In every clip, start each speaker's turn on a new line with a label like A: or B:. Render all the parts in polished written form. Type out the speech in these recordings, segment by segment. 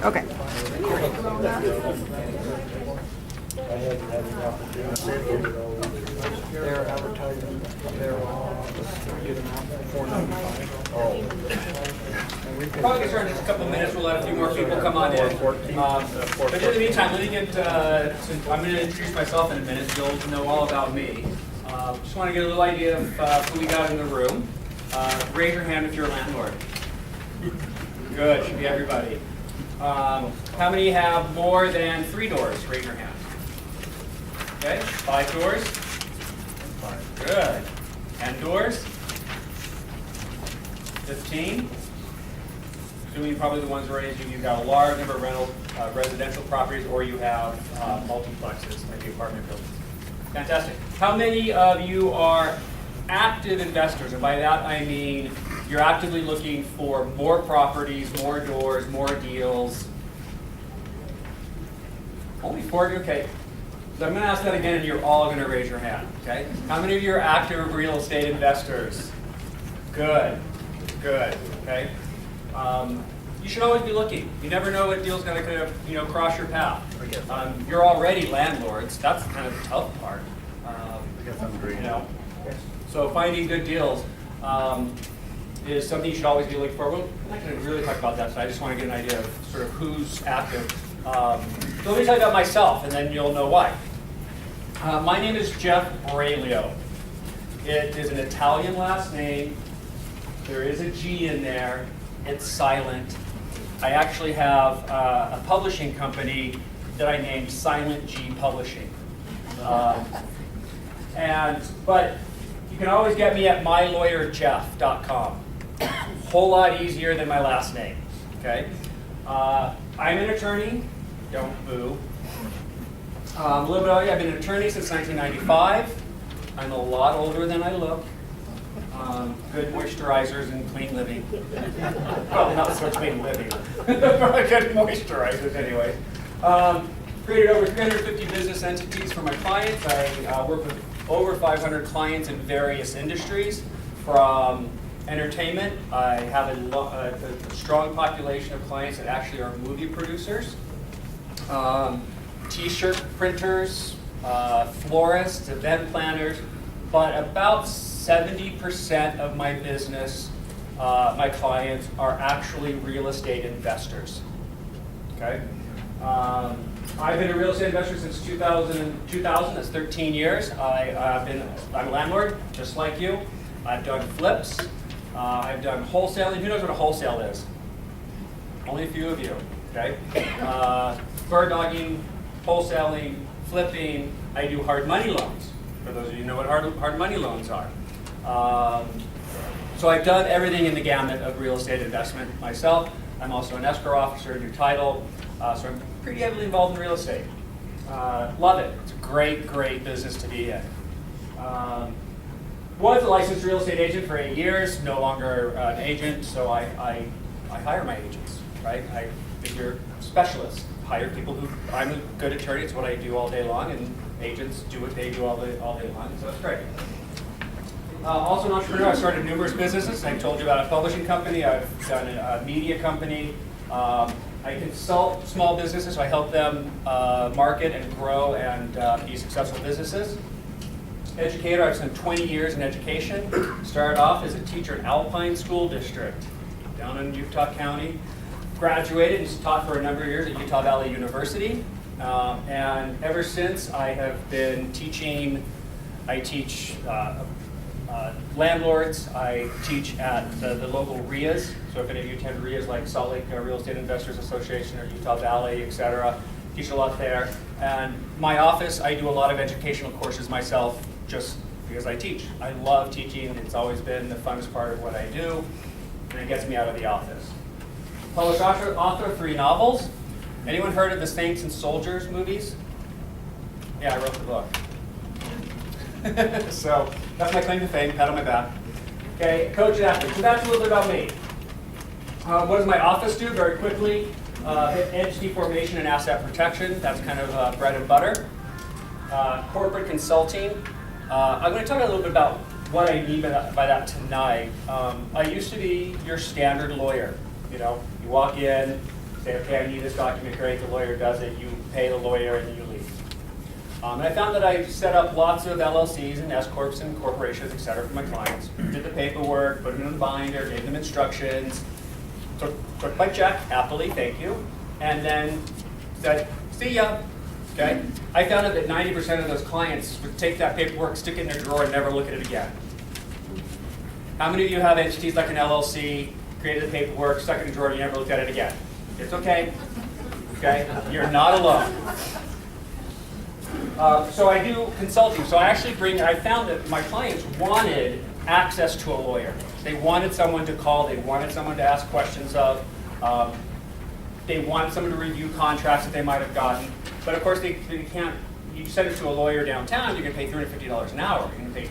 A: Okay.
B: They're advertising their get them out $4.95.
C: Probably get started in just a couple of minutes. We'll let a few more people come on in. But in the meantime, let me get. I'm going to introduce myself in a minute. You'll know all about me. Just want to get a little idea of who we got in the room. Raise your hand if you're a landlord. Good. Should be everybody. How many have more than 3 doors? Raise your hand. Okay. 5 doors. Good. 10 doors. 15. Assuming probably the ones raised, you've got a large number of rental residential properties, or you have multiplexes, like the apartment buildings. Fantastic. How many of you are active investors? And by that I mean you're actively looking for more properties, more doors, more deals. Only 4, okay. So I'm going to ask that again and you're all going to raise your hand, okay? How many of you are active real estate investors? Good, good, okay? You should always be looking. You never know what deal's going to cross your path. You're already landlords. That's kind of the tough part. So finding good deals is something you should always be looking for. We're not going to really talk about that, so I just want to get an idea of sort of who's active. So let me tell you about myself, and then you'll know why. My name is Jeff Aurelio. It is an Italian last name. There is a G in there. It's silent. I actually have a publishing company that I named Silent G Publishing. But you can always get me at mylawyerjeff.com. Whole lot easier than my last name. Okay. I'm an attorney. Don't boo. A little bit about me. I've been an attorney since 1995. I'm a lot older than I look. Good moisturizers and clean living. Probably not so clean living. Probably good moisturizers anyway. Created over 350 business entities for my clients. I work with over 500 clients in various industries. From entertainment, I have a strong population of clients that actually are movie producers. T-shirt printers, florists, event planners, but about 70% of my business, my clients, are actually real estate investors. Okay, I've been a real estate investor since 2000. That's 13 years. I'm a landlord, just like you. I've done flips. I've done wholesaling. Who knows what a wholesale is? Only a few of you. Okay, bird dogging, wholesaling, flipping. I do hard money loans. For those of you who know what hard money loans are. So I've done everything in the gamut of real estate investment myself. I'm also an escrow officer, new title, so I'm pretty heavily involved in real estate. Love it. It's a great, great business to be in. Was a licensed real estate agent for 8 years, no longer an agent, so I hire my agents, right? I figure specialists, hire people who, I'm a good attorney, it's what I do all day long, and agents do what they do all day long, so that's great. Also an entrepreneur. I started numerous businesses. I told you about a publishing company. I've done a media company. I consult small businesses, so I help them market and grow and be successful businesses. Educator. I've spent 20 years in education. Started off as a teacher at Alpine School District down in Utah County. Graduated and taught for a number of years at Utah Valley University. And ever since, I have been teaching. I teach landlords. I teach at the local RIAs. So if any of you attend RIAs like Salt Lake Real Estate Investors Association or Utah Valley, etc., teach a lot there. And my office, I do a lot of educational courses myself just because I teach. I love teaching. It's always been the funnest part of what I do, and it gets me out of the office. Published author of 3 novels. Anyone heard of the Saints and Soldiers movies? Yeah, I wrote the book. So that's my claim to fame, pat on my back. Okay, coach athlete. So that's a little bit about me. What does my office do? Very quickly, edge deformation and asset protection. That's kind of bread and butter. Corporate consulting. I'm going to talk a little bit about what I mean by that tonight. I used to be your standard lawyer. You know, you walk in, say, okay, I need this document, great, the lawyer does it, you pay the lawyer, and then you leave. And I found that I set up lots of LLCs and S corps and corporations, et cetera, for my clients. Did the paperwork, put them in the binder, gave them instructions, took my check, happily, thank you, and then said, see ya. Okay? I found out that 90% of those clients would take that paperwork, stick it in their drawer, and never look at it again. How many of you have entities like an LLC, created the paperwork, stuck it in a drawer, and you never looked at it again? It's okay. Okay? You're not alone. So I do consulting. So I found that my clients wanted access to a lawyer. They wanted someone to call. They wanted someone to ask questions of. They wanted someone to review contracts that they might have gotten. But of course, they can't. You send it to a lawyer downtown, you're going to pay $350 an hour. You're going to pay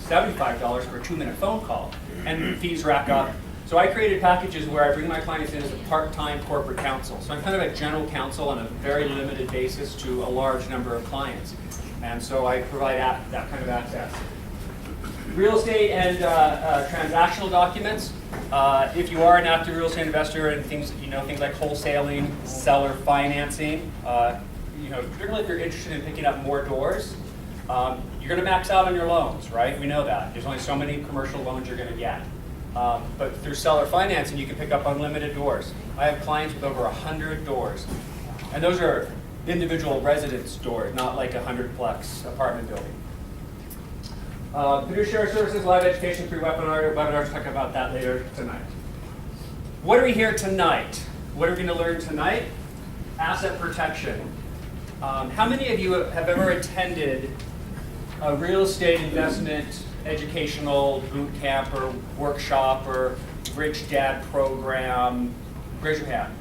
C: $75 for a 2-minute phone call, and fees rack up. So I created packages where I bring my clients in as a part-time corporate counsel. So I'm kind of a general counsel on a very limited basis to a large number of clients. And so I provide that kind of access. Real estate and transactional documents. If you are an active real estate investor and things like wholesaling, seller financing, particularly if you're interested in picking up more doors, you're going to max out on your loans, right? We know that. There's only so many commercial loans you're going to get. But through seller financing, you can pick up unlimited doors. I have clients with over 100 doors. And those are individual residence doors, not like a 100-plex apartment building. Fiduciary services, live education, free webinars. We'll talk about that later tonight. What are we here tonight? What are we going to learn tonight? Asset protection. How many of you have ever attended a real estate investment educational boot camp or workshop or Rich Dad program? Raise your hand.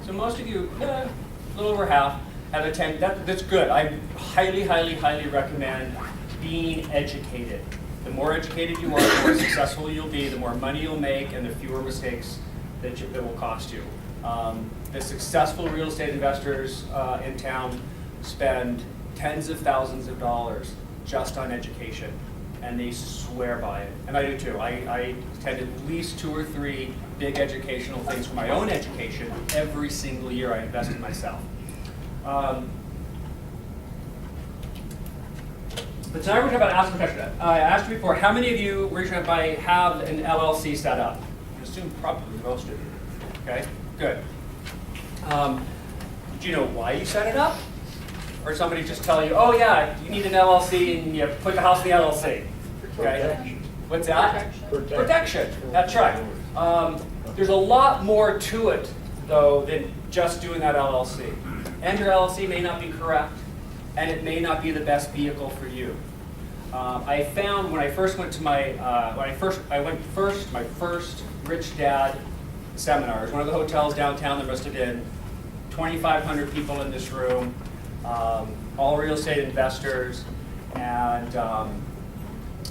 C: So most of you, a little over half, have attended. That's good. I highly, highly, highly recommend being educated. The more educated you are, the more successful you'll be, the more money you'll make, and the fewer mistakes that will cost you. The successful real estate investors in town spend tens of thousands of dollars just on education, and they swear by it. And I do too. I attend at least 2 or 3 big educational things for my own education every single year I invest in myself. But tonight we're talking about asset protection. I asked you before, how many of you, raise your hand if I have an LLC set up? I assume probably most of you. Okay, good. Do you know why you set it up? Or somebody just tell you, oh yeah, you need an LLC and you put the house in the LLC. Okay. What's that? Protection. That's right. There's a lot more to it, though, than just doing that LLC. And your LLC may not be correct, and it may not be the best vehicle for you. I found when I first went to my my first Rich Dad seminar. It was one of the hotels downtown. There must have been 2,500 people in this room, all real estate investors, and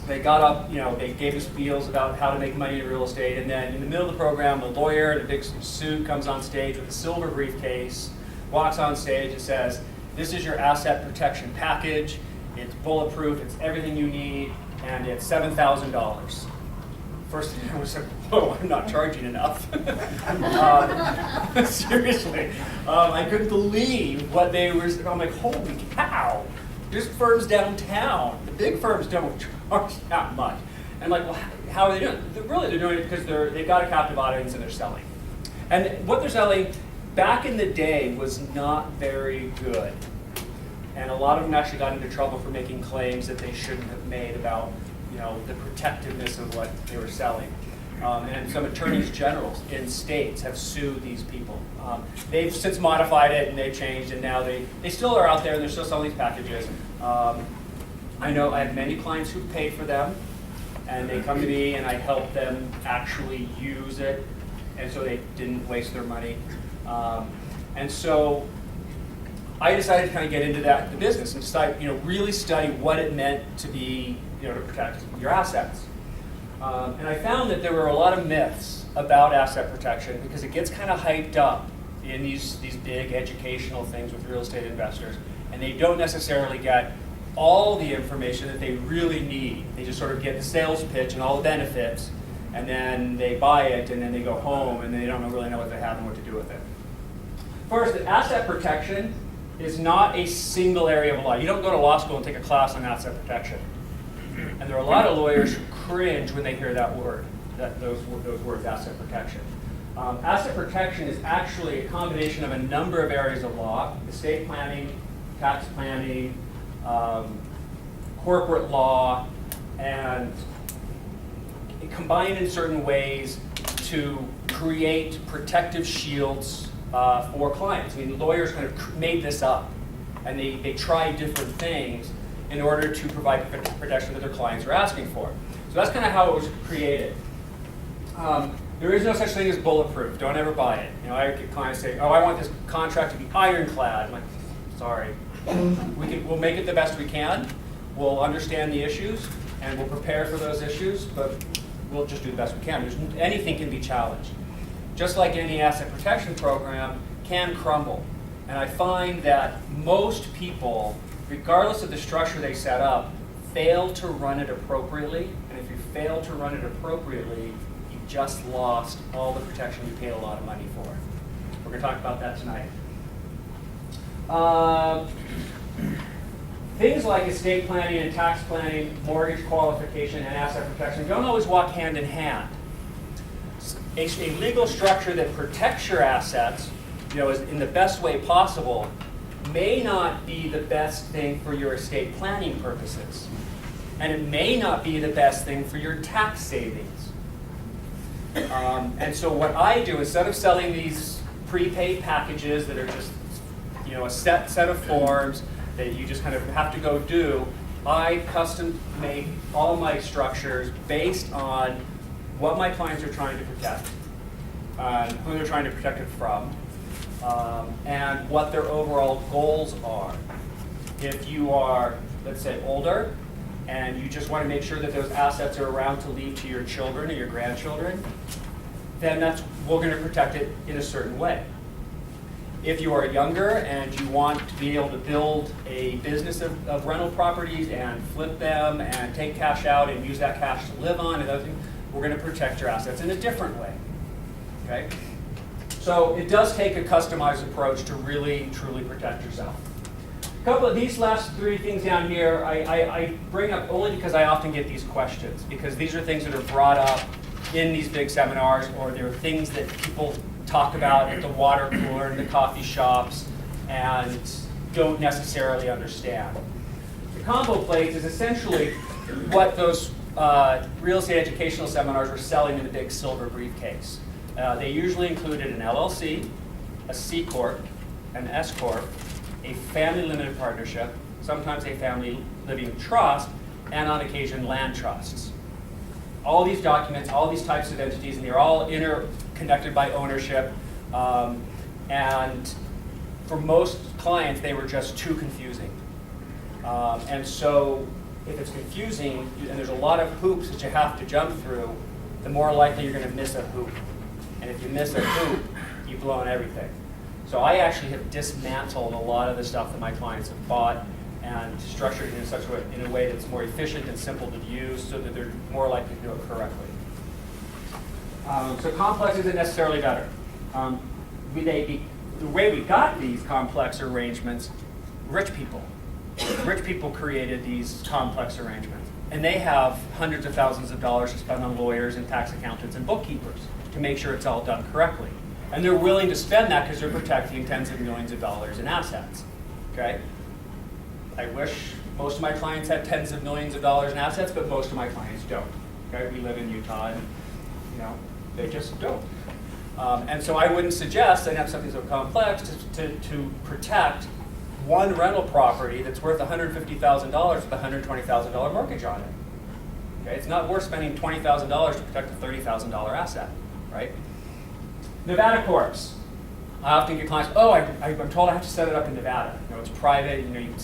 C: they got up, they gave us spiels about how to make money in real estate, and then in the middle of the program, a lawyer in a big suit comes on stage with a silver briefcase, walks on stage and says, this is your asset protection package, it's bulletproof, it's everything you need, and it's $7,000. First thing I was like, whoa, I'm not charging enough. Seriously. I couldn't believe what they were, I'm like, holy cow. There's firms downtown. The big firms don't charge that much. And like, well, how are they doing it? They're doing it because they've got a captive audience and they're selling. And what they're selling back in the day was not very good. And a lot of them actually got into trouble for making claims that they shouldn't have made about the protectiveness of what they were selling. And some attorneys generals in states have sued these people. They've since modified it and they've changed, and now they still are out there and they're still selling these packages. I know I have many clients who paid for them, and they come to me and I help them actually use it, and so they didn't waste their money. And so I decided to kind of get into the business and decide, really study what it meant to be, to protect your assets. And I found that there were a lot of myths about asset protection because it gets kind of hyped up in these big educational things with real estate investors, and they don't necessarily get all the information that they really need. They just sort of get the sales pitch and all the benefits, and then they buy it, and then they go home, and they don't really know what they have and what to do with it. First, that asset protection is not a single area of law. You don't go to law school and take a class on asset protection. And there are a lot of lawyers who cringe when they hear that word, those words, asset protection. Asset protection is actually a combination of a number of areas of law: estate planning, tax planning, corporate law, and combined in certain ways to create protective shields for clients. I mean, lawyers kind of made this up, and they tried different things in order to provide protection that their clients are asking for. So that's kind of how it was created. There is no such thing as bulletproof. Don't ever buy it. You know, I get clients say, "Oh, I want this contract to be ironclad." I'm like, "Sorry, we'll make it the best we can. We'll understand the issues and we'll prepare for those issues, but we'll just do the best we can." Anything can be challenged. Just like any asset protection program can crumble. And I find that most people, regardless of the structure they set up, fail to run it appropriately. And if you fail to run it appropriately, you just lost all the protection you paid a lot of money for. We're going to talk about that tonight. Things like estate planning and tax planning, mortgage qualification, and asset protection don't always walk hand in hand. A legal structure that protects your assets, is in the best way possible, may not be the best thing for your estate planning purposes. And it may not be the best thing for your tax savings. And so what I do, instead of selling these prepaid packages that are just a set of forms that you just kind of have to go do, I custom make all my structures based on what my clients are trying to protect, who they're trying to protect it from, and what their overall goals are. If you are, let's say, older, and you just want to make sure that those assets are around to leave to your children or your grandchildren, then we're going to protect it in a certain way. If you are younger and you want to be able to build a business of rental properties and flip them and take cash out and use that cash to live on and other things, we're going to protect your assets in a different way. Okay? So it does take a customized approach to really, truly protect yourself. A couple of these last three things down here, I bring up only because I often get these questions, because these are things that are brought up in these big seminars, or they're things that people talk about at the water cooler and the coffee shops and don't necessarily understand. The combo plates is essentially what those real estate educational seminars were selling in the big silver briefcase. They usually included an LLC, a C Corp, an S Corp, a family limited partnership, sometimes a family living trust, and on occasion land trusts. All these documents, all these types of entities, and they're all interconnected by ownership. And for most clients, they were just too confusing. And so if it's confusing, and there's a lot of hoops that you have to jump through, the more likely you're going to miss a hoop. And if you miss a hoop, you've blown everything. So I actually have dismantled a lot of the stuff that my clients have bought and structured it in a way that's more efficient and simple to use, so that they're more likely to do it correctly. So complex isn't necessarily better. The way we got these complex arrangements, rich people created these complex arrangements. And they have hundreds of thousands of dollars to spend on lawyers and tax accountants and bookkeepers to make sure it's all done correctly. And they're willing to spend that because they're protecting tens of millions of dollars in assets. Okay? I wish most of my clients had tens of millions of dollars in assets, but most of my clients don't. Okay? We live in Utah, and they just don't. And so I wouldn't suggest setting up something so complex to protect one rental property that's worth $150,000 with a $120,000 mortgage on it. Okay? It's not worth spending $20,000 to protect a $30,000 asset, right? Nevada Corps. I often get clients, I'm told I have to set it up in Nevada. It's private, you can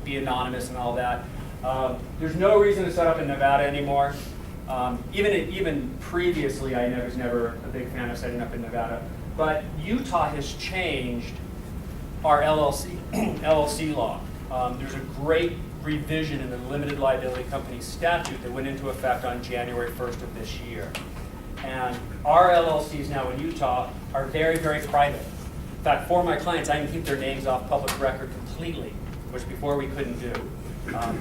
C: be anonymous and all that. There's no reason to set up in Nevada anymore. Even previously, I was never a big fan of setting up in Nevada. But Utah has changed our LLC law. There's a great revision in the limited liability company statute that went into effect on January 1st of this year. And our LLCs now in Utah are very, very private. fact, for my clients, I can keep their names off public record completely, which before we couldn't do.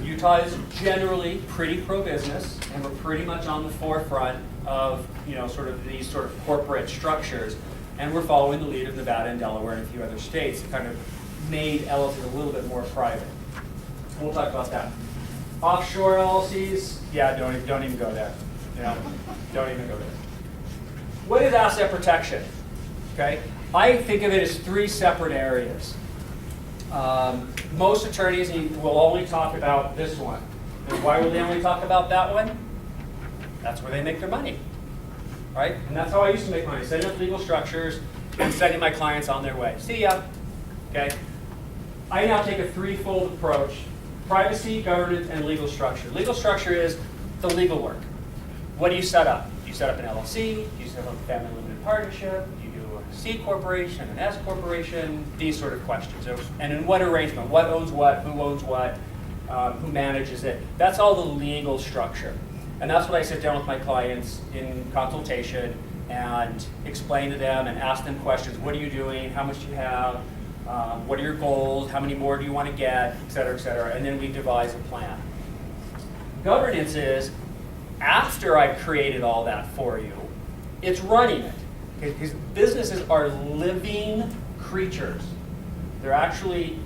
C: Utah is generally pretty pro-business, and we're pretty much on the forefront of sort of these sort of corporate structures, and we're following the lead of Nevada and Delaware and a few other states that kind of made LLCs a little bit more private. We'll talk about that. Offshore LLCs, yeah, don't even go there. Don't even go there. What is asset protection? Okay, I think of it as three separate areas. Most attorneys will only talk about this one. And why will they only talk about that one? That's where they make their money, right? And that's how I used to make money, setting up legal structures and sending my clients on their way. See ya, okay? I now take a threefold approach: privacy, governance, and legal structure. Legal structure is the legal work. What do you set up? Do you set up an LLC? Do you set up a family limited partnership? Do you do a C corporation, an S corporation? These sort of questions. And in what arrangement? What owns what? Who owns what? Who manages it? That's all the legal structure. And that's what I sit down with my clients in consultation and explain to them and ask them questions. What are you doing? How much do you have? What are your goals? How many more do you want to get? Et cetera, et cetera. And then we devise a plan. Governance is, after I've created all that for you, it's running it. Because businesses are living creatures. They're actually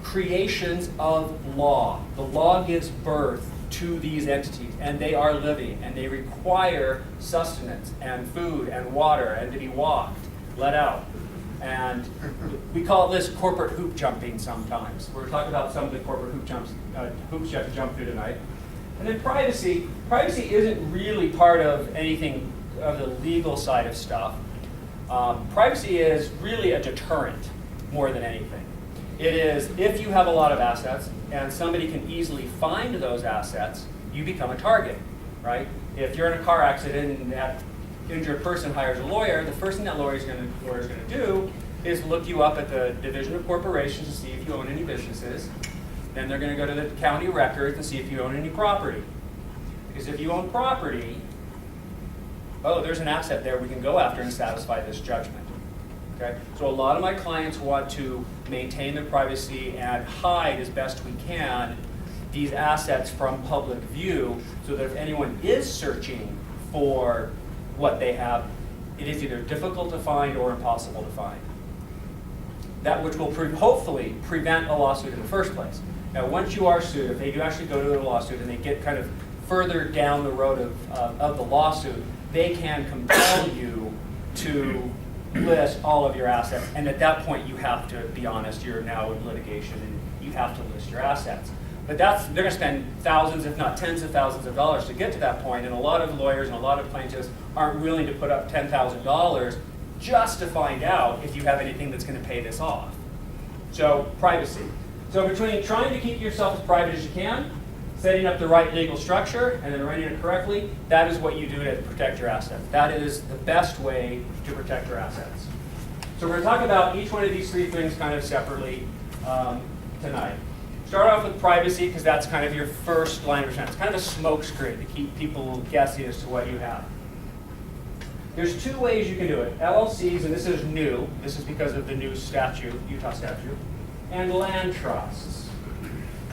C: creations of law. The law gives birth to these entities, and they are living, and they require sustenance and food and water and to be walked, let out. And we call this corporate hoop jumping sometimes. We're talking about some of the corporate hoops you have to jump through tonight. And then privacy. Privacy isn't really part of anything of the legal side of stuff. Privacy is really a deterrent more than anything. It is, if you have a lot of assets and somebody can easily find those assets, you become a target, right? If you're in a car accident and that injured person hires a lawyer, the first thing that lawyer is going to do is look you up at the Division of Corporations to see if you own any businesses. Then they're going to go to the county records and see if you own any property. Because if you own property, oh, there's an asset there we can go after and satisfy this judgment. Okay? So a lot of my clients want to maintain their privacy and hide as best we can these assets from public view so that if anyone is searching for what they have, it is either difficult to find or impossible to find. That which will hopefully prevent a lawsuit in the first place. Now, once you are sued, if they do actually go to a lawsuit and they get kind of further down the road of the lawsuit, they can compel you to list all of your assets. And at that point, you have to be honest, you're now in litigation and you have to list your assets. But they're going to spend thousands, if not tens of thousands of dollars to get to that point, and a lot of lawyers and a lot of plaintiffs aren't willing to put up $10,000 just to find out if you have anything that's going to pay this off. So, privacy. So between trying to keep yourself as private as you can, setting up the right legal structure, and then running it correctly, that is what you do to protect your assets. That is the best way to protect your assets. So we're going to talk about each one of these three things kind of separately tonight. Start off with privacy, because that's kind of your first line of defense. It's kind of a smoke screen to keep people guessing as to what you have. There's two ways you can do it. LLCs, and this is new. This is because of the new statute, Utah statute, and land trusts.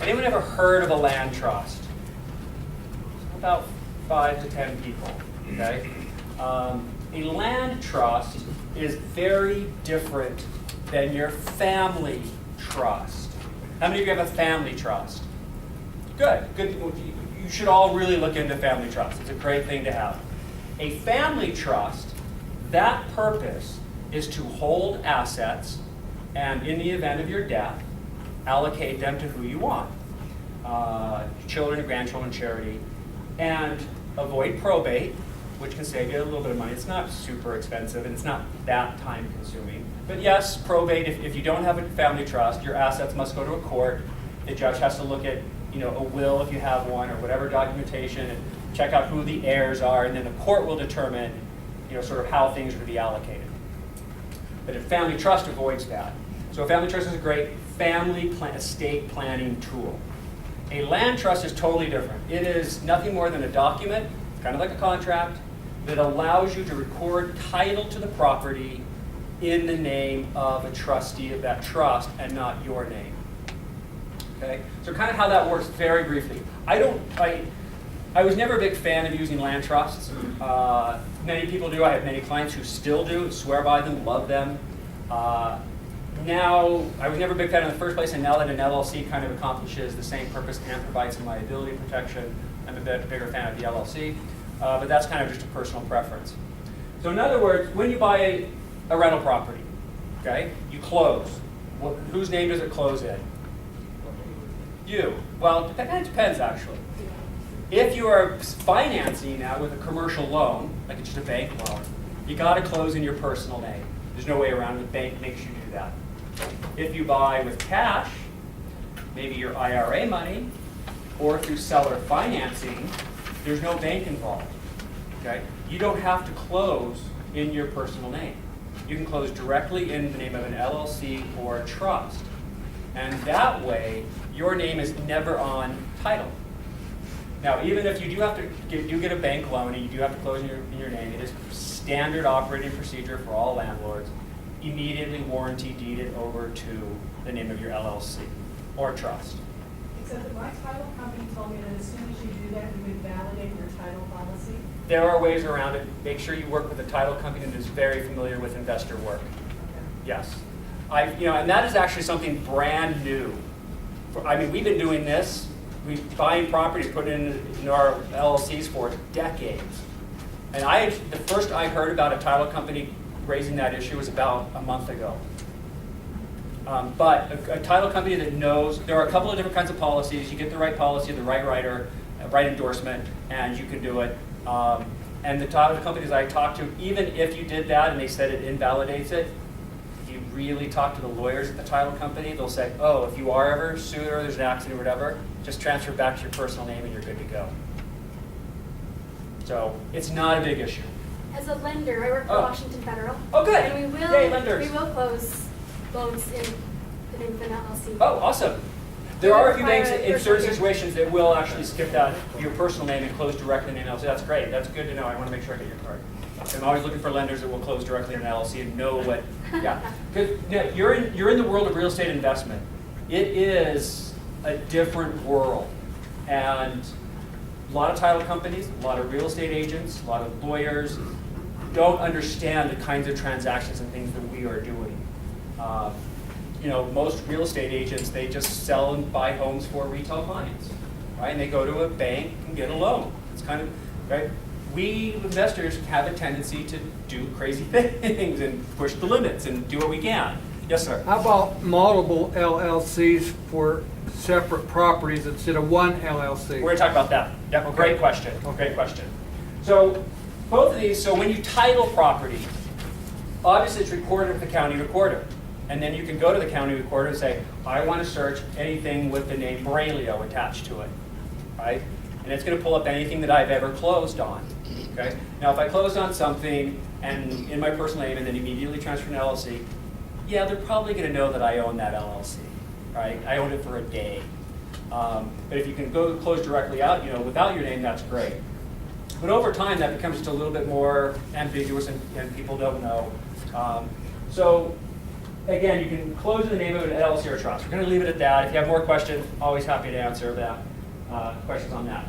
C: Anyone ever heard of a land trust? About 5 to 10 people, okay? A land trust is very different than your family trust. How many of you have a family trust? Good. You should all really look into family trust. It's a great thing to have. A family trust, that purpose is to hold assets and in the event of your death, allocate them to who you want. Children, grandchildren, charity, and avoid probate, which can save you a little bit of money. It's not super expensive and it's not that time consuming. But yes, probate, if you don't have a family trust, your assets must go to a court. The judge has to look at a will if you have one or whatever documentation and check out who the heirs are, and then the court will determine sort of how things are to be allocated. But a family trust avoids that. So a family trust is a great estate planning tool. A land trust is totally different. It is nothing more than a document, kind of like a contract, that allows you to record title to the property in the name of a trustee of that trust and not your name. Okay? So kind of how that works very briefly. I was never a big fan of using land trusts. Many people do. I have many clients who still do, swear by them, love them. Now, I was never a big fan in the first place, and now that an LLC kind of accomplishes the same purpose and provides some liability protection, I'm a bit bigger fan of the LLC. But that's kind of just a personal preference. So in other words, when you buy a rental property, okay, you close. Whose name does it close in? You. Well, it depends actually. If you are financing that with a commercial loan, like it's just a bank loan, you got to close in your personal name. There's no way around it. The bank makes you do that. If you buy with cash, maybe your IRA money, or through seller financing, there's no bank involved. Okay? You don't have to close in your personal name. You can close directly in the name of an LLC or a trust. And that way, your name is never on title. Now, even if you do have to get a bank loan and you do have to close in your name, it is standard operating procedure for all landlords. Immediately warranty deed it over to the name of your LLC or trust.
A: Except that my title company told me that as soon as you do that, you would validate your title policy.
C: There are ways around it. Make sure you work with a title company that is very familiar with investor work.
A: Okay.
C: Yes. And that is actually something brand new. We've been doing this. We're buying property, putting it in our LLCs for decades. And the first I heard about a title company raising that issue was about a month ago. But a title company that knows, there are a couple of different kinds of policies. You get the right policy, the right writer, right endorsement, and you can do it. And the title companies I talked to, even if you did that and they said it invalidates it, if you really talk to the lawyers at the title company, they'll say, oh, if you are ever sued or there's an accident or whatever, just transfer back to your personal name and you're good to go. So it's not a big issue.
D: As a lender, I work for Washington Federal.
C: Oh, good.
D: And
C: Yay, lenders.
D: we will close loans in the name of an LLC.
C: Oh, awesome. There are a few banks in
D: Require
C: certain
D: personal
C: situations that will actually skip that, your personal name, and close directly in an LLC. That's great. That's good to know. I want to make sure I get your card. I'm always looking for lenders that will close directly in an LLC and know what, yeah. Because you're in the world of real estate investment. It is a different world. And a lot of title companies, a lot of real estate agents, a lot of lawyers don't understand the kinds of transactions and things that we are doing. Most real estate agents, they just sell and buy homes for retail clients, right? And they go to a bank and get a loan. It's kind of, right? We investors have a tendency to do crazy things and push the limits and do what we can. Yes, sir.
B: How about multiple LLCs for separate properties instead of one LLC?
C: We're going to talk about that. Yep,
B: Okay.
C: Great question.
B: Okay.
C: Great question. So both of these, so when you title property, obviously it's recorded with the county recorder. And then you can go to the county recorder and say, I want to search anything with the name Braylio attached to it, right? And it's going to pull up anything that I've ever closed on, okay? Now, if I closed on something and in my personal name and then immediately transfer an LLC, yeah, they're probably going to know that I own that LLC, right? I owned it for a day. But if you can go close directly out, without your name, that's great. But over time, that becomes just a little bit more ambiguous and people don't know. So again, you can close in the name of an LLC or trust. We're going to leave it at that. If you have more questions, always happy to answer that. Questions on that.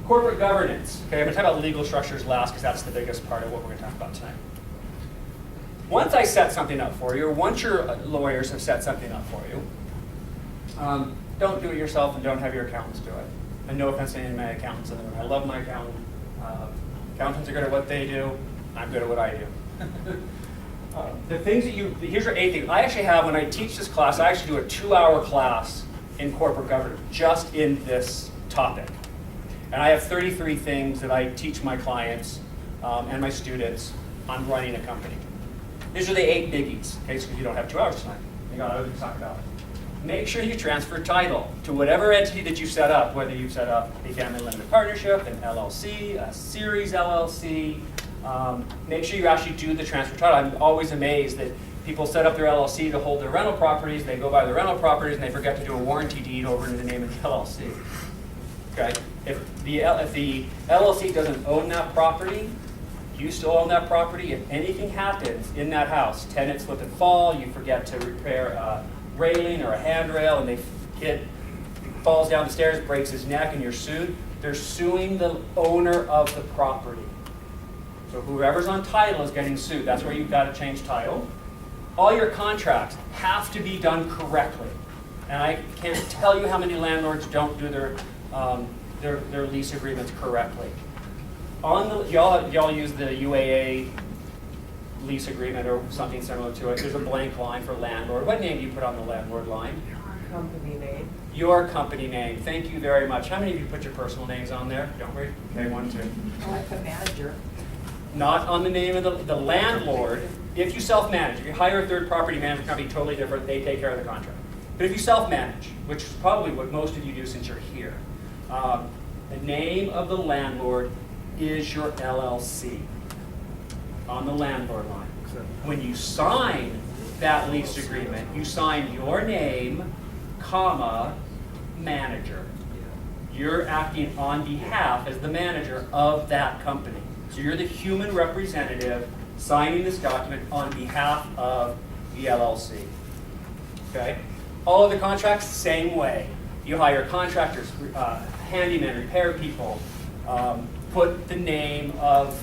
C: Corporate governance. Okay, I'm going to talk about legal structures last because that's the biggest part of what we're going to talk about tonight. Once I set something up for you, or once your lawyers have set something up for you, don't do it yourself and don't have your accountants do it. And no offense to any of my accountants in the room. I love my accountant. Accountants are good at what they do. I'm good at what I do. The things that here's your 8 things. I actually have, when I teach this class, I actually do a 2-hour class in corporate governance, just in this topic. And I have 33 things that I teach my clients and my students on running a company. These are the 8 biggies, okay, so you don't have 2 hours tonight. You got other things to talk about. Make sure you transfer title to whatever entity that you set up, whether you've set up a family limited partnership, an LLC, a series LLC. Make sure you actually do the transfer title. I'm always amazed that people set up their LLC to hold their rental properties, they go buy the rental properties, and they forget to do a warranty deed over in the name of the LLC. Okay? If the LLC doesn't own that property, You still own that property. If anything happens in that house, tenant slip and fall, you forget to repair a railing or a handrail, and the kid falls down the stairs, breaks his neck, and you're sued, they're suing the owner of the property. So whoever's on title is getting sued. That's where you've got to change title. All your contracts have to be done correctly. And I can't tell you how many landlords don't do their lease agreements correctly. Y'all use the UAA lease agreement or something similar to it. There's a blank line for landlord. What name do you put on the landlord line?
E: Company name.
C: Your company name. Thank you very much. How many of you put your personal names on there? Don't we? Okay, 1, 2.
E: Like the manager.
C: Not on the name of the landlord. If you self-manage, if you hire a third property management company, totally different, they take care of the contract. But if you self-manage, which is probably what most of you do since you're here, the name of the landlord is your LLC on the landlord line. When you sign that lease agreement, you sign your name, comma, manager. You're acting on behalf as the manager of that company. So you're the human representative signing this document on behalf of the LLC. Okay? All of the contracts, same way. You hire contractors, handymen, repair people, put the name of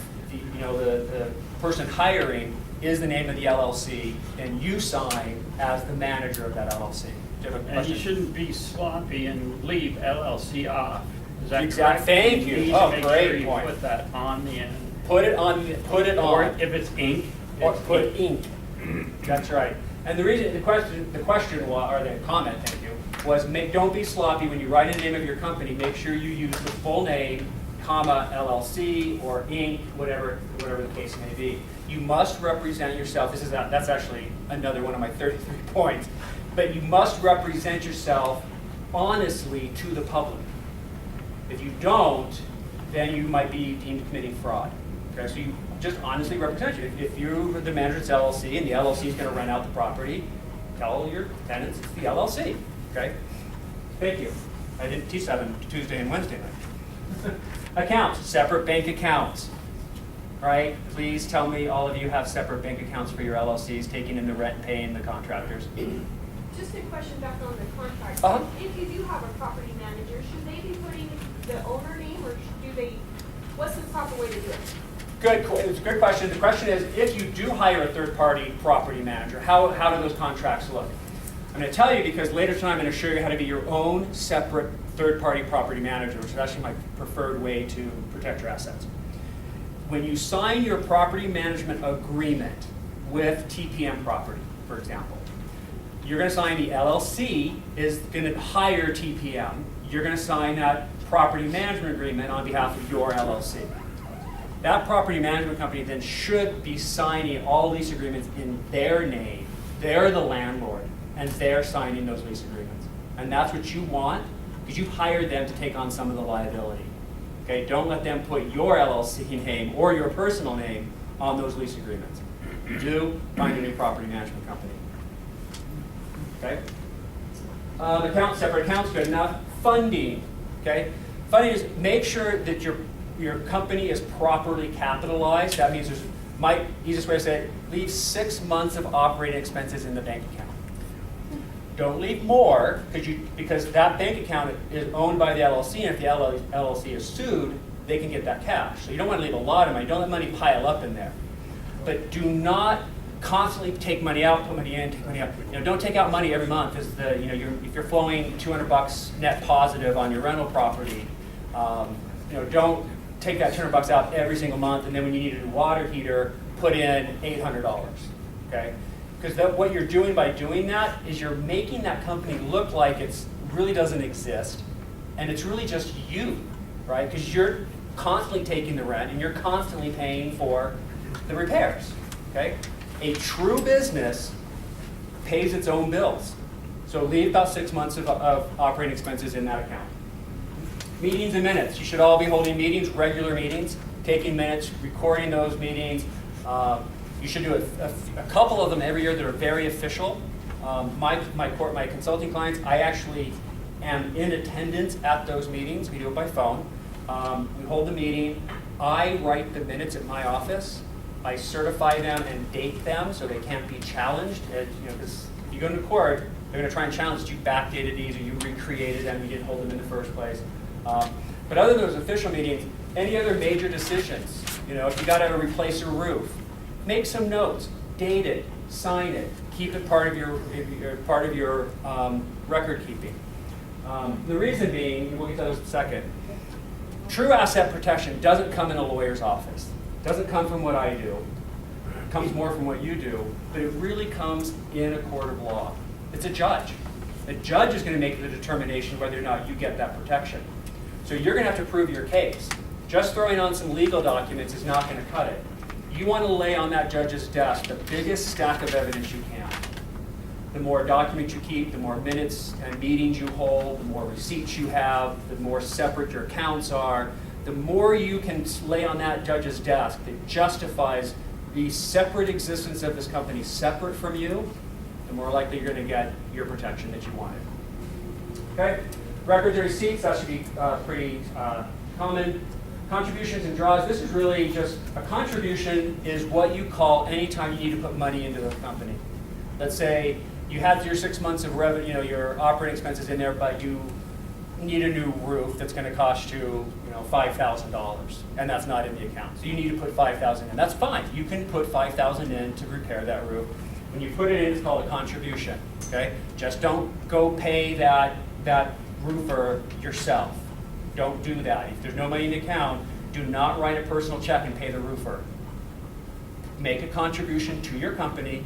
C: the person hiring is the name of the LLC, and you sign as the manager of that LLC. Do you have a
F: And
C: question?
F: you shouldn't be sloppy and leave LLC off. Is that
C: Exact-
F: correct?
C: thank you.
F: need to
C: Oh,
F: make
C: great
F: sure you
C: point.
F: Put that on the end.
C: Put it on.
F: Or if it's ink,
C: Or
F: it's
C: put
F: ink.
C: ink. That's right. And the reason, the question was, or the comment, thank you, was don't be sloppy when you write in the name of your company. Make sure you use the full name, comma, LLC or Inc., whatever the case may be. You must represent yourself. That's actually another one of my 33 points. But you must represent yourself honestly to the public. If you don't, then you might be deemed committing fraud. Okay, so you just honestly represent you. If you're the manager at LLC and the LLC is going to rent out the property, tell your tenants it's the LLC. Okay? Thank you. I didn't teach that on Tuesday and Wednesday night. Accounts, separate bank accounts. Right? Please tell me all of you have separate bank accounts for your LLCs, taking in the rent, paying the contractors.
D: Just a question back on the contract.
C: Uh-huh.
D: If you do have a property manager, should they be putting the owner name, or do they, what's the proper way to do it?
C: It's a good question. The question is, if you do hire a third-party property manager, how do those contracts look? I'm going to tell you because later tonight I'm going to show you how to be your own separate third-party property manager, which is actually my preferred way to protect your assets. When you sign your property management agreement with TPM Property, for example, you're going to sign the LLC is going to hire TPM. You're going to sign that property management agreement on behalf of your LLC. That property management company then should be signing all lease agreements in their name. They're the landlord, and they're signing those lease agreements. And that's what you want, because you hired them to take on some of the liability. Okay, don't let them put your LLC name or your personal name on those lease agreements. You do, find a new property management company. Okay? Accounts, separate accounts, good enough. Funding, okay? Funding is make sure that your company is properly capitalized. That means easiest way to say it, leave 6 months of operating expenses in the bank account. Don't leave more, because that bank account is owned by the LLC, and if the LLC is sued, they can get that cash. So you don't want to leave a lot of money. Don't let money pile up in there. But do not constantly take money out, put money in, take money out. Don't take out money every month. If you're flowing $200 net positive on your rental property, don't take that $200 out every single month, and then when you need a new water heater, put in $800. Okay? Because what you're doing by doing that is you're making that company look like it really doesn't exist, and it's really just you, right? Because you're constantly taking the rent, and you're constantly paying for the repairs. Okay? A true business pays its own bills. So leave about 6 months of operating expenses in that account. Meetings and minutes. You should all be holding meetings, regular meetings, taking minutes, recording those meetings. You should do a couple of them every year that are very official. My consulting clients, I actually am in attendance at those meetings. We do it by phone. We hold the meeting. I write the minutes at my office. I certify them and date them so they can't be challenged. Because if you go into court, they're going to try and challenge you backdated these or you recreated them, you didn't hold them in the first place. But other than those official meetings, any other major decisions, if you got to replace a roof, make some notes, date it, sign it, keep it part of your record keeping. The reason being, we'll get to those in a second, true asset protection doesn't come in a lawyer's office. It doesn't come from what I do. It comes more from what you do, but it really comes in a court of law. It's a judge. The judge is going to make the determination whether or not you get that protection. So you're going to have to prove your case. Just throwing on some legal documents is not going to cut it. You want to lay on that judge's desk the biggest stack of evidence you can. The more documents you keep, the more minutes and meetings you hold, the more receipts you have, the more separate your accounts are, the more you can lay on that judge's desk that justifies the separate existence of this company separate from you, the more likely you're going to get your protection that you wanted. Okay? Records and receipts, that should be pretty common. Contributions and draws, this is really just, a contribution is what you call anytime you need to put money into the company. Let's say you have your 6 months of revenue, your operating expenses in there, but you need a new roof that's going to cost you, $5,000, and that's not in the account. So you need to put $5,000 in. That's fine. You can put $5,000 in to repair that roof. When you put it in, it's called a contribution. Okay? Just don't go pay that roofer yourself. Don't do that. If there's no money in the account, do not write a personal check and pay the roofer. Make a contribution to your company,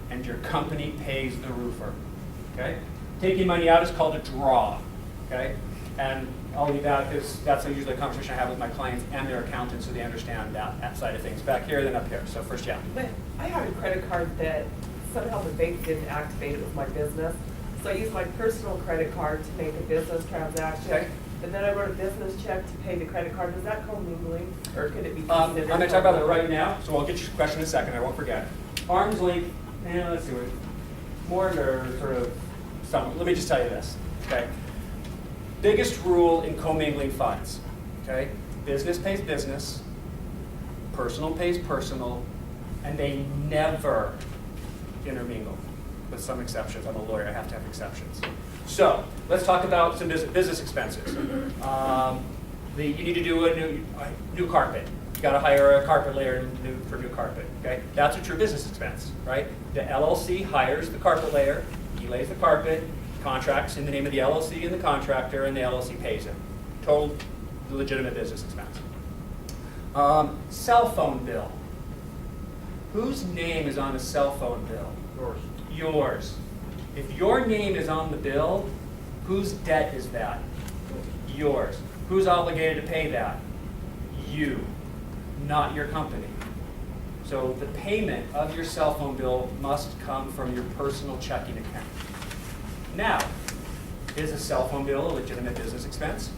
C: and your company pays the roofer. Okay? Taking money out is called a draw. Okay? And I'll leave that because that's usually a conversation I have with my clients and their accountants so they understand that side of things. Back here, then up here. So first, yeah.
E: But I had a credit card that somehow the bank didn't activate it with my business. So I used my personal credit card to make a business transaction.
C: Okay.
E: And then I wrote a business check to pay the credit card. Does that commingling, or could it be
C: I'm
E: considered?
C: going to talk about that right now, so I'll get your question in a second. I won't forget. Arm's length, let's see, more or sort of some. Let me just tell you this, okay? Biggest rule in commingling funds, okay? Business pays business, personal pays personal, and they never intermingle, with some exceptions. I'm a lawyer, I have to have exceptions. So let's talk about some business expenses. You need to do a new carpet. You got to hire a carpet layer for new carpet. Okay, that's a true business expense, right? The LLC hires the carpet layer, he lays the carpet, contracts in the name of the LLC and the contractor, and the LLC pays him. Total legitimate business expense. Cell phone bill. Whose name is on a cell phone bill?
F: Yours.
C: Yours. If your name is on the bill, whose debt is that? Yours. Who's obligated to pay that? You, not your company. So the payment of your cell phone bill must come from your personal checking account. Now, is a cell phone bill a legitimate business expense?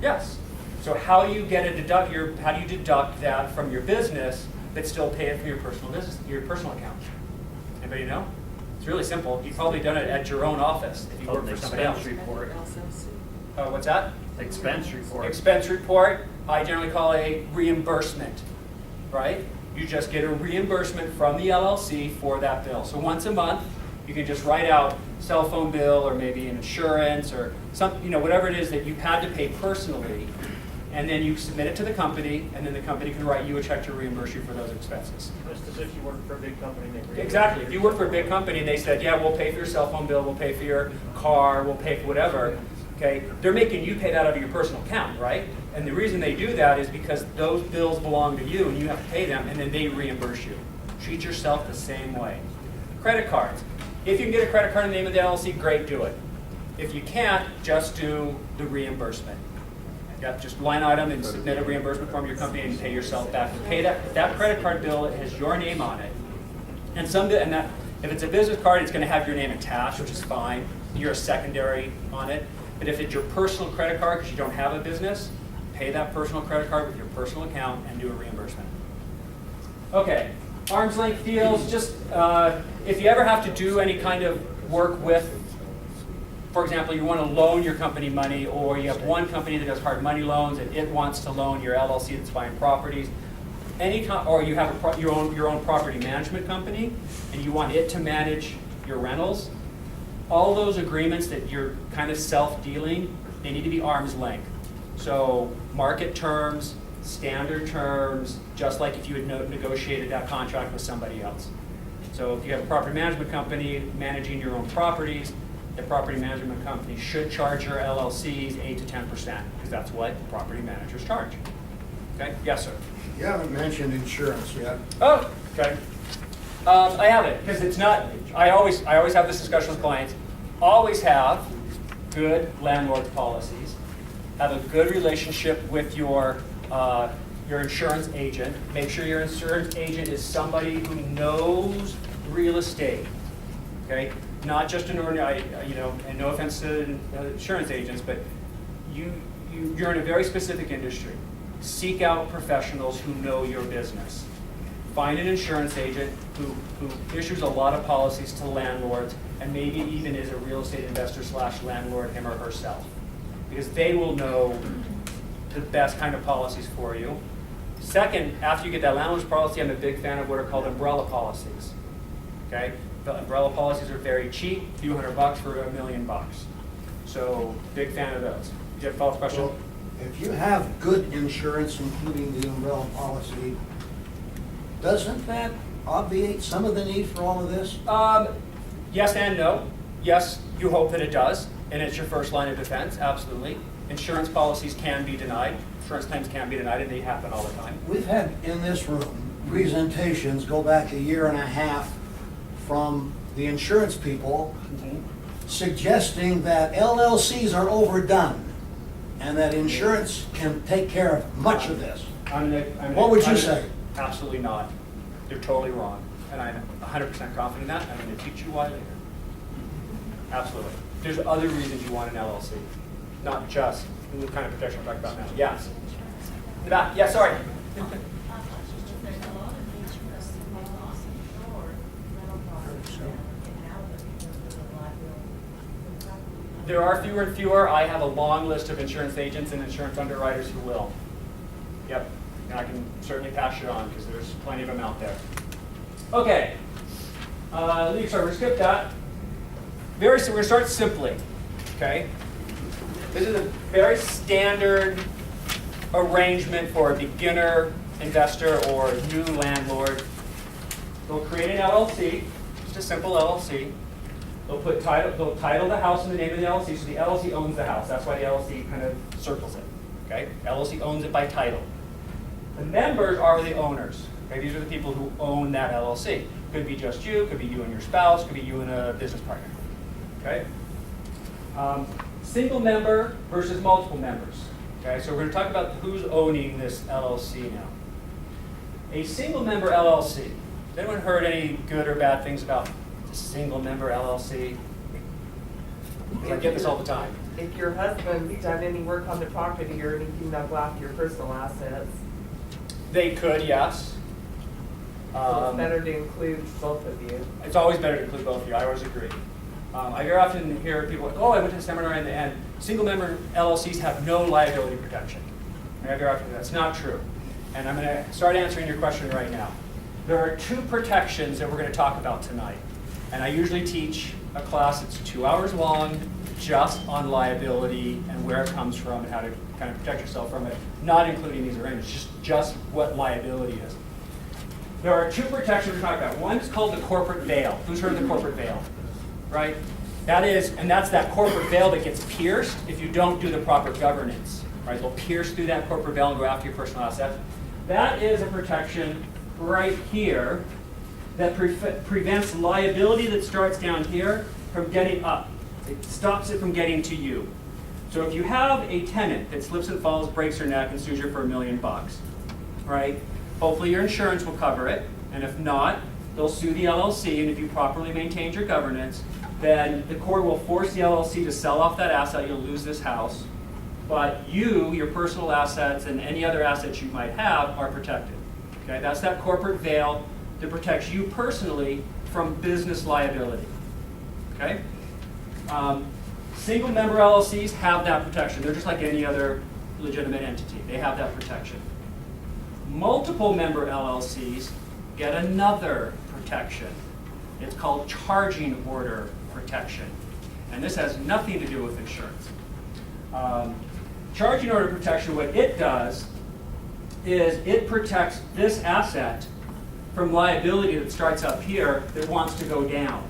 C: Yes. So how do you deduct that from your business but still pay it from your personal account? Anybody know? It's really simple. You've probably done it at your own office if you work for somebody else.
F: Report.
C: What's that?
F: Expense report.
C: Expense report, I generally call a reimbursement, right? You just get a reimbursement from the LLC for that bill. So once a month, you can just write out cell phone bill or maybe an insurance or whatever it is that you had to pay personally, and then you submit it to the company, and then the company can write you a check to reimburse you for those expenses.
F: Just as if you work for a big company.
C: Exactly. If you work for a big company and they said, yeah, we'll pay for your cell phone bill, we'll pay for your car, we'll pay for whatever, okay, they're making you pay that out of your personal account, right? And the reason they do that is because those bills belong to you and you have to pay them, and then they reimburse you. Treat yourself the same way. Credit cards. If you can get a credit card in the name of the LLC, great, do it. If you can't, just do the reimbursement. Yep, just line item and submit a reimbursement form to your company and pay yourself back. Pay that. If that credit card bill has your name on it, if it's a business card, it's going to have your name attached, which is fine. You're a secondary on it. But if it's your personal credit card because you don't have a business, pay that personal credit card with your personal account and do a reimbursement. Okay, arm's length deals. Just if you ever have to do any kind of work with for example, you want to loan your company money, or you have one company that does hard money loans and it wants to loan your LLC that's buying properties, or you have your own property management company and you want it to manage your rentals, all those agreements that you're kind of self-dealing, they need to be arm's length. So market terms, standard terms, just like if you had negotiated that contract with somebody else. So if you have a property management company managing your own properties, the property management company should charge your LLCs 8 to 10%, because that's what property managers charge. Okay? Yes, sir.
G: You haven't mentioned insurance yet.
C: Oh, okay. I haven't, because it's not, I always have this discussion with clients. Always have good landlord policies. Have a good relationship with your insurance agent. Make sure your insurance agent is somebody who knows real estate. Okay? Not just an ordinary, and no offense to insurance agents, but you're in a very specific industry. Seek out professionals who know your business. Find an insurance agent who issues a lot of policies to landlords, and maybe even is a real estate investor / landlord, him or herself. Because they will know the best kind of policies for you. Second, after you get that landlord's policy, I'm a big fan of what are called umbrella policies. Okay? The umbrella policies are very cheap, a few $100 for $1 million. So, big fan of those. Do you have a follow-up question?
G: Well, if you have good insurance, including the umbrella policy, doesn't that obviate some of the need for all of this?
C: Yes and no. Yes, you hope that it does, and it's your first line of defense, absolutely. Insurance policies can be denied. Insurance claims can be denied, and they happen all the time.
G: We've had in this room presentations go back 1.5 years from the insurance people suggesting that LLCs are overdone and that insurance can take care of much of this. What would you say?
C: Absolutely not. They're totally wrong. And I'm 100% confident in that. I'm going to teach you why later. Absolutely. There's other reasons you want an LLC, not just the kind of protection we're talking about now. Yes. In the back. Yeah, sorry. There are fewer and fewer. I have a long list of insurance agents and insurance underwriters who will. Yep. And I can certainly pass it on because there's plenty of them out there. Okay. Sorry, we're going to skip that. We're going to start simply. Okay. This is a very standard arrangement for a beginner investor or new landlord. They'll create an LLC, just a simple LLC. They'll title the house in the name of the LLC, so the LLC owns the house. That's why the LLC kind of circles it. Okay? LLC owns it by title. The members are the owners. Okay? These are the people who own that LLC. Could be just you, could be you and your spouse, could be you and a business partner. Okay? Single member versus multiple members. Okay? So we're going to talk about who's owning this LLC now. A single member LLC. Has anyone heard any good or bad things about a single member LLC? I get this all the time.
E: If your husband's done any work on the property or anything that go after your personal assets,
C: They could, yes.
E: so it's better to include both of you.
C: It's always better to include both of you. I always agree. I very often hear people like, oh, I went to a seminar and single member LLCs have no liability protection. And I very often that's not true. And I'm going to start answering your question right now. There are 2 protections that we're going to talk about tonight. And I usually teach a class that's 2 hours long, just on liability and where it comes from and how to kind of protect yourself from it, not including these arrangements, just what liability is. There are 2 protections we're talking about. One is called the corporate veil. Who's heard of the corporate veil? Right? That's that corporate veil that gets pierced if you don't do the proper governance. Right? They'll pierce through that corporate veil and go after your personal assets. That is a protection right here that prevents liability that starts down here from getting up. It stops it from getting to you. So if you have a tenant that slips and falls, breaks their neck, and sues you for $1 million, right? Hopefully your insurance will cover it, and if not, they'll sue the LLC, and if you properly maintained your governance, then the court will force the LLC to sell off that asset. You'll lose this house, but you, your personal assets, and any other assets you might have are protected. Okay, that's that corporate veil that protects you personally from business liability. Okay. Single member LLCs have that protection. They're just like any other legitimate entity. They have that protection. Multiple member LLCs get another protection. It's called charging order protection. And this has nothing to do with insurance. Charging order protection, what it does is it protects this asset from liability that starts up here that wants to go down.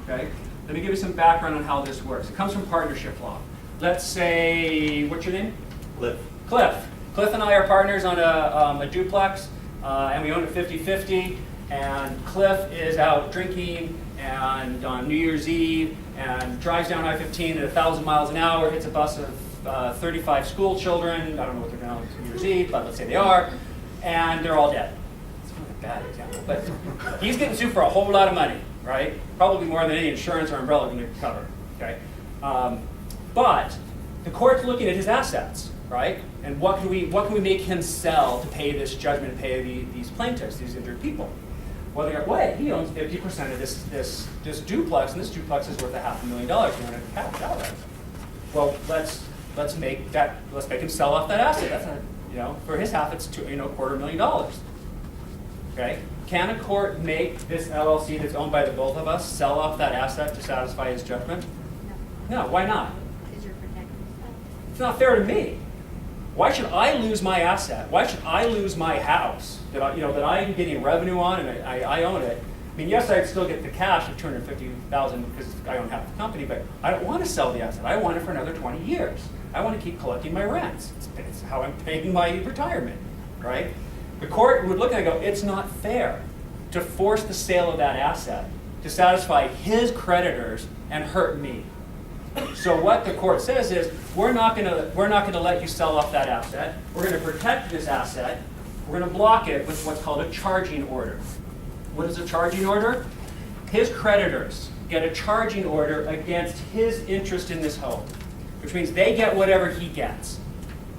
C: Okay? Let me give you some background on how this works. It comes from partnership law. Let's say, what's your name?
H: Cliff.
C: Cliff. Cliff and I are partners on a duplex, and we own it 50-50, and Cliff is out drinking and on New Year's Eve and drives down I-15 at 1,000 miles an hour, hits a bus of 35 school children. I don't know what they're doing on New Year's Eve, but let's say they are, and they're all dead. It's not a bad example, but he's getting sued for a whole lot of money, right? Probably more than any insurance or umbrella can cover, okay? But the court's looking at his assets, right? And what can we make him sell to pay this judgment, pay these plaintiffs, these injured people? Well, they're like, wait, he owns 50% of this duplex, and this duplex is worth $500,000. You own it cash outright. Well, let's make him sell off that asset. That's not, for his half, it's $250,000. Okay? Can a court make this LLC that's owned by the both of us sell off that asset to satisfy his judgment? No. Why not?
I: Because you're protecting yourself.
C: It's not fair to me. Why should I lose my asset? Why should I lose my house that I'm getting revenue on and I own it? I mean, yes, I'd still get the cash of $250,000 because I own half the company, but I don't want to sell the asset. I want it for another 20 years. I want to keep collecting my rents. It's how I'm paying my retirement, right? The court would look at it and go, it's not fair to force the sale of that asset to satisfy his creditors and hurt me. So what the court says is, we're not going to let you sell off that asset. We're going to protect this asset. We're going to block it with what's called a charging order. What is a charging order? His creditors get a charging order against his interest in this home, which means they get whatever he gets.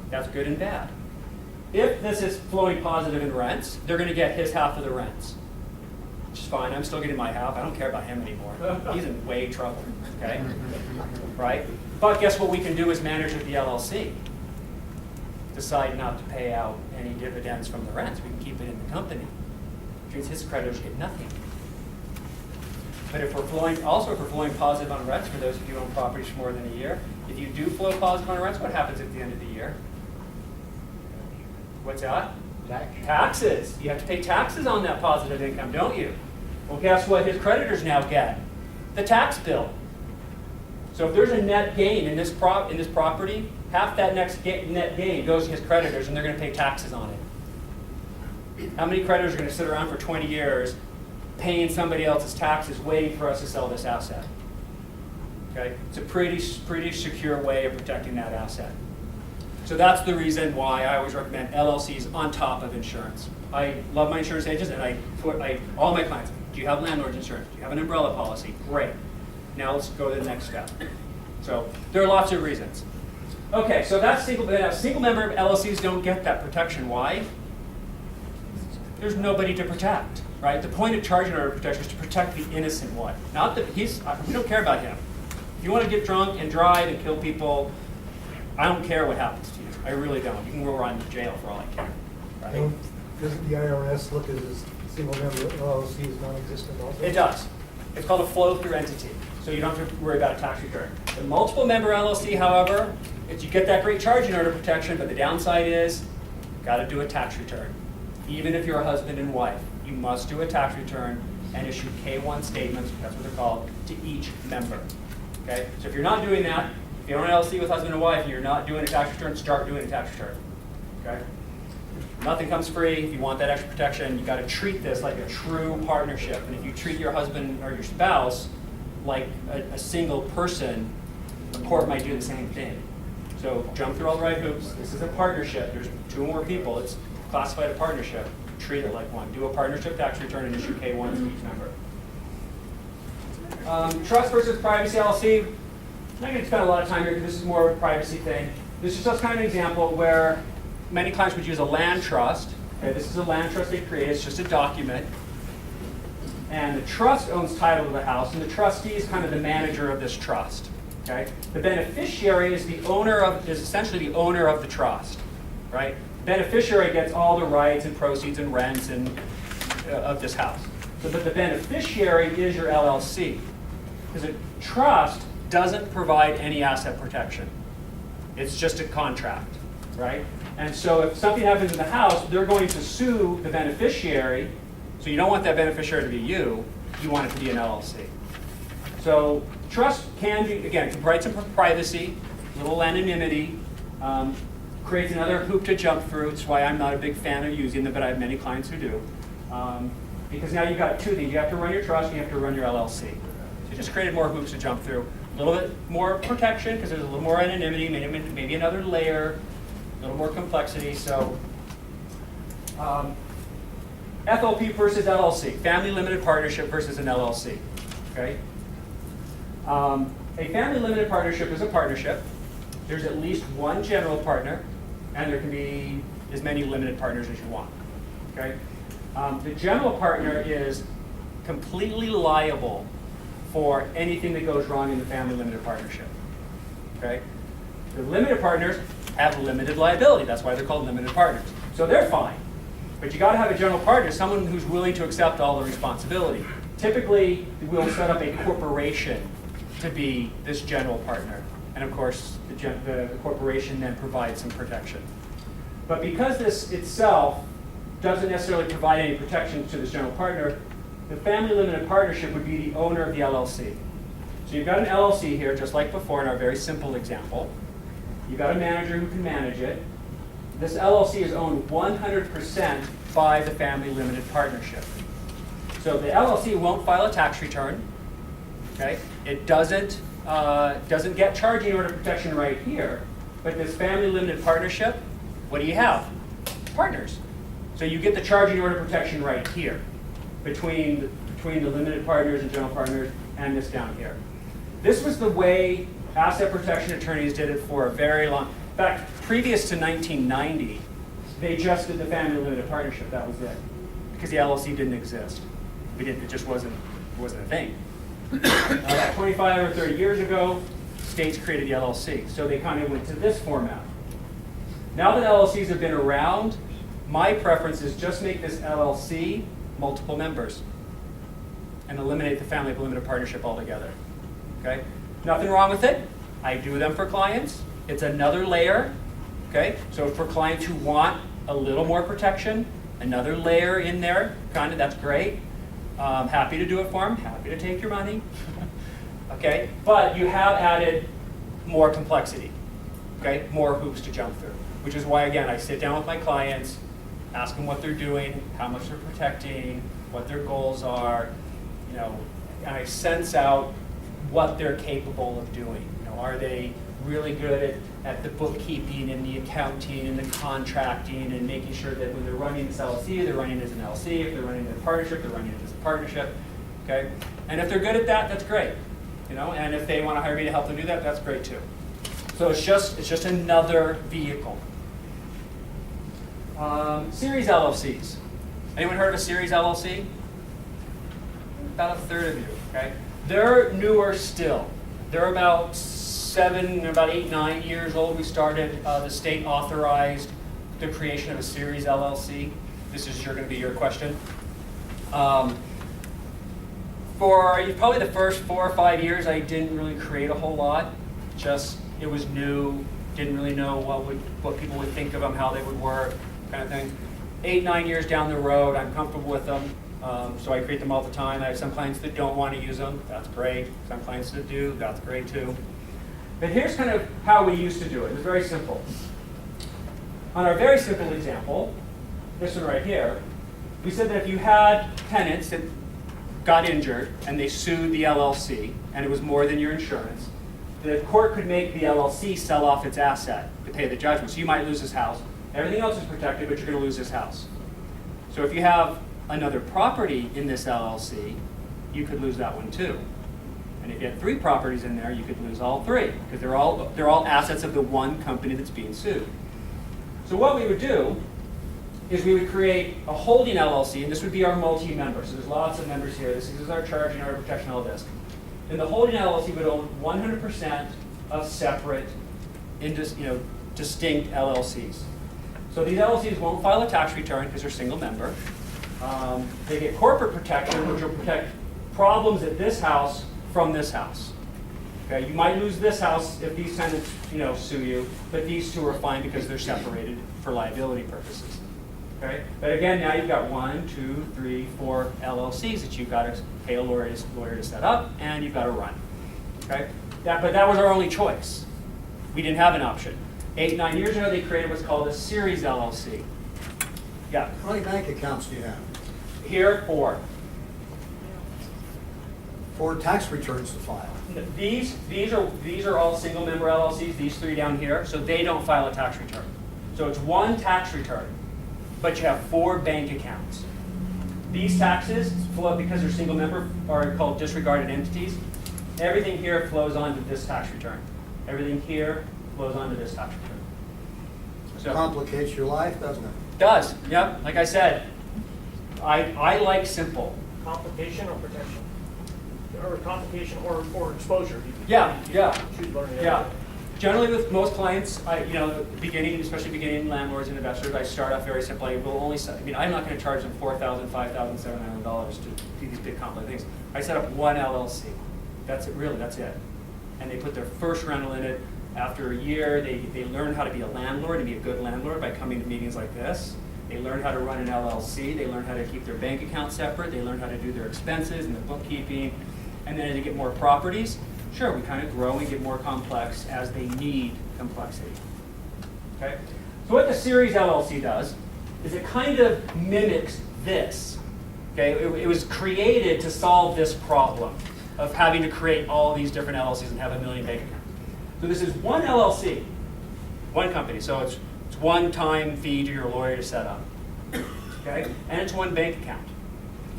C: That's good and bad. If this is flowing positive in rents, they're going to get his half of the rents. Which is fine. I'm still getting my half. I don't care about him anymore. He's in way trouble. Okay? Right? But guess what we can do as managers of the LLC? Decide not to pay out any dividends from the rents. We can keep it in the company. Which means his creditors get nothing. But if we're flowing positive on rents, for those of you who own properties for more than a year, if you do flow positive on rents, what happens at the end of the year? What's that? Taxes. You have to pay taxes on that positive income, don't you? Well, guess what his creditors now get? The tax bill. So if there's a net gain in this property, half that net gain goes to his creditors, and they're going to pay taxes on it. How many creditors are going to sit around for 20 years paying somebody else's taxes, waiting for us to sell this asset? Okay, it's a pretty secure way of protecting that asset. So that's the reason why I always recommend LLCs on top of insurance. I love my insurance agents, and all my clients, do you have landlord's insurance? Do you have an umbrella policy? Great. Now let's go to the next step. So there are lots of reasons. Okay, so that's single member LLCs don't get that protection. Why? There's nobody to protect, right? The point of charging order protection is to protect the innocent one. Not that we don't care about him. If you want to get drunk and drive and kill people, I don't care what happens to you. I really don't. You can go run to jail for all I care. Right?
J: Doesn't the IRS look at this single member LLC as non-existent also?
C: It does. It's called a flow-through entity, so you don't have to worry about a tax return. The multiple member LLC, however, you get that great charging order protection, but the downside is you've got to do a tax return. Even if you're a husband and wife, you must do a tax return and issue K-1 statements, that's what they're called, to each member. Okay? So if you're not doing that, if you're an LLC with husband and wife and you're not doing a tax return, start doing a tax return. Okay? Nothing comes free. If you want that extra protection, you've got to treat this like a true partnership. And if you treat your husband or your spouse like a single person, the court might do the same thing. So jump through all the right hoops. This is a partnership. There's 2 more people. It's classified a partnership. Treat it like one. Do a partnership tax return and issue K-1 to each member. Trust versus privacy LLC. I'm not going to spend a lot of time here because this is more of a privacy thing. This is just kind of an example where many clients would use a land trust. Okay, this is a land trust they create. It's just a document. And the trust owns title to the house, and the trustee is kind of the manager of this trust. Okay? The beneficiary is essentially the owner of the trust, right? Beneficiary gets all the rights and proceeds and rents and of this house. So, but the beneficiary is your LLC, because a trust doesn't provide any asset protection. It's just a contract, right? And so if something happens in the house, they're going to sue the beneficiary. So you don't want that beneficiary to be you want it to be an LLC. So trust can be, again, provides some privacy, little anonymity, creates another hoop to jump through. It's why I'm not a big fan of using them, but I have many clients who do. Because now you've got two things. You have to run your trust, and you have to run your LLC. So you just created more hoops to jump through. A little bit more protection, because there's a little more anonymity, maybe another layer, a little more complexity. So FLP versus LLC, family limited partnership versus an LLC. Okay? A family limited partnership is a partnership. There's at least one general partner, and there can be as many limited partners as you want. Okay? The general partner is completely liable for anything that goes wrong in the family limited partnership. Okay? The limited partners have limited liability. That's why they're called limited partners. So they're fine. But you got to have a general partner, someone who's willing to accept all the responsibility. Typically, we'll set up a corporation to be this general partner. And of course, the corporation then provides some protection. But because this itself doesn't necessarily provide any protection to this general partner, the family limited partnership would be the owner of the LLC. So you've got an LLC here, just like before in our very simple example. You've got a manager who can manage it. This LLC is owned 100% by the family limited partnership. So the LLC won't file a tax return. Okay? It doesn't get charging order protection right here. But this family limited partnership, what do you have? Partners. So you get the charging order protection right here between the limited partners and general partners and this down here. This was the way asset protection attorneys did it for a very long. In fact, previous to 1990, they just did the family limited partnership. That was it, because the LLC didn't exist. It just wasn't a thing. About 25 or 30 years ago, states created the LLC, so they kind of went to this format. Now that LLCs have been around, my preference is just make this LLC multiple members and eliminate the family limited partnership altogether. Okay? Nothing wrong with it. I do them for clients. It's another layer. Okay? So for clients who want a little more protection, another layer in there, kind of, that's great. Happy to do it for them. Happy to take your money. Okay? But you have added more complexity. Okay? More hoops to jump through. Which is why, again, I sit down with my clients, ask them what they're doing, how much they're protecting, what their goals are, and I sense out what they're capable of doing. Are they really good at the bookkeeping and the accounting and the contracting and making sure that when they're running this LLC, they're running as an LLC. If they're running a partnership, they're running it as a partnership. Okay? And if they're good at that, that's great. And if they want to hire me to help them do that, that's great too. So it's just another vehicle. Series LLCs. Anyone heard of a series LLC? About a third of you, okay? They're newer still. They're about 8, 9 years old. We started, the state authorized the creation of a series LLC. This is going to be your question. For probably the first 4 or 5 years, I didn't really create a whole lot. It was new, didn't really know what people would think of them, how they would work, kind of thing. 8, 9 years down the road, I'm comfortable with them, so I create them all the time. I have some clients that don't want to use them. That's great. Some clients that do. That's great too. But here's kind of how we used to do it. It was very simple. On our very simple example, this one right here, we said that if you had tenants that got injured and they sued the LLC, and it was more than your insurance, the court could make the LLC sell off its asset to pay the judgment. So you might lose this house. Everything else is protected, but you're going to lose this house. So if you have another property in this LLC, you could lose that one too. And if you had 3 properties in there, you could lose all 3, because they're all assets of the one company that's being sued. So what we would do is we would create a holding LLC, and this would be our multi-member. So there's lots of members here. This is our charging, our protection, all this. then the holding LLC would own 100% of separate, distinct LLCs. So these LLCs won't file a tax return because they're single member. They get corporate protection, which will protect problems at this house from this house. Okay, you might lose this house if these tenants, sue you, but these two are fine because they're separated for liability purposes. Okay, but again, now you've got 1, 2, 3, 4 LLCs that you've got to pay a lawyer to set up, and you've got to run. Okay, but that was our only choice. We didn't have an option. 8, 9 years ago, they created what's called a series LLC. Yeah,
G: How many bank accounts do you have?
C: here 4.
G: 4 tax returns to file.
C: These are all single member LLCs, these 3 down here, so they don't file a tax return. So it's 1 tax return, but you have 4 bank accounts. These taxes flow because they're single member, are called disregarded entities. Everything here flows onto this tax return. Everything here flows onto this tax return. So
G: Complicates your life, doesn't it?
C: does, yep, like I said, I like simple.
H: Complication or protection? Or complication or exposure?
C: Yeah.
H: Choose learning.
C: Yeah. Generally with most clients, especially beginning landlords and investors, I start off very simple. I'm not going to charge them $4,000, $5,000, $700 to do these big complex things. I set up 1 LLC. That's it, really, that's it. And they put their first rental in it. After a year, they learn how to be a landlord and be a good landlord by coming to meetings like this. They learn how to run an LLC. They learn how to keep their bank account separate. They learn how to do their expenses and the bookkeeping. And then as they get more properties, sure, we kind of grow and get more complex as they need complexity. Okay? So what the series LLC does is it kind of mimics this. Okay? It was created to solve this problem of having to create all these different LLCs and have a million bank accounts. So this is 1 LLC, 1 company. So it's one-time fee to your lawyer to set up. Okay? And it's 1 bank account.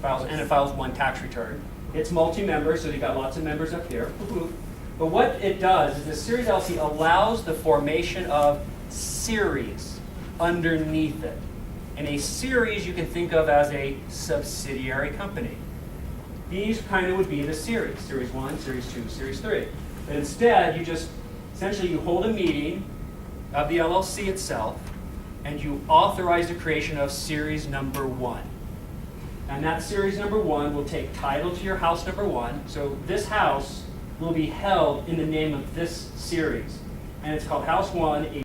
C: And it files 1 tax return. It's multi-member, so you've got lots of members up here. But what it does is the series LLC allows the formation of series underneath it. And a series you can think of as a subsidiary company. These kind of would be the series. Series 1, Series 2, Series 3. But instead, essentially you hold a meeting of the LLC itself, and you authorize the creation of series number 1. And that series number 1 will take title to your house number 1. So this house will be held in the name of this series. And it's called House 1.